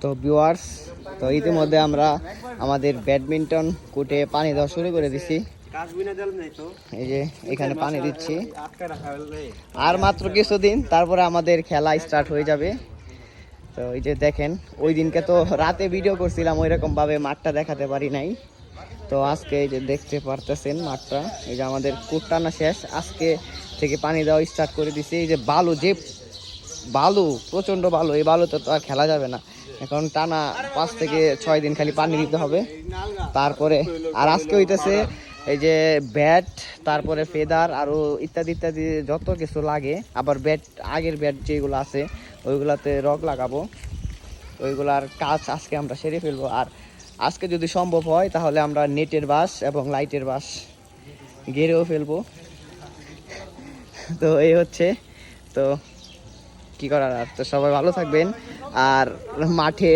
তো ভিউয়ার্স, তো ইতিমধ্যে আমরা আমাদের ব্যাডমিন্টন কোর্টে পানি দেওয়া শুরু করে দিছি। এই যে এখানে পানি দিচ্ছি, আর মাত্র কিছুদিন তারপরে আমাদের খেলা স্টার্ট হয়ে যাবে। তো এই যে দেখেন, ওই দিনকে তো রাতে ভিডিও করছিলাম, ওই রকম ভাবে মাঠটা দেখাতে পারি নাই। তো আজকে এই যে দেখতে পারতেছেন মাঠটা, এই যে আমাদের কোর্ট টানা শেষ, আজকে থেকে পানি দেওয়া স্টার্ট করে দিছি। এই যে বালু প্রচন্ড বালু, এই বালুতে তো আর খেলা যাবে না, এখন টানা 5 থেকে 6 দিন খালি পানি দিতে হবে। তারপরে আর আজকে হইতেছে এই যে ব্যাট, তারপরে ফেদার, আরো ইত্যাদি ইত্যাদি যত কিছু লাগে, আবার ব্যাট আগের ব্যাট যেগুলো আছে ওইগুলাতে রগ লাগাবো, ওইগুলার কাজ আজকে আমরা সেরে ফেলবো। আর আজকে যদি সম্ভব হয় তাহলে আমরা নেটের বাস এবং লাইটের বাস গেড়েও ফেলবো। তো এই হচ্ছে, তো কি করার, আর তো সবাই ভালো থাকবেন। আর মাঠে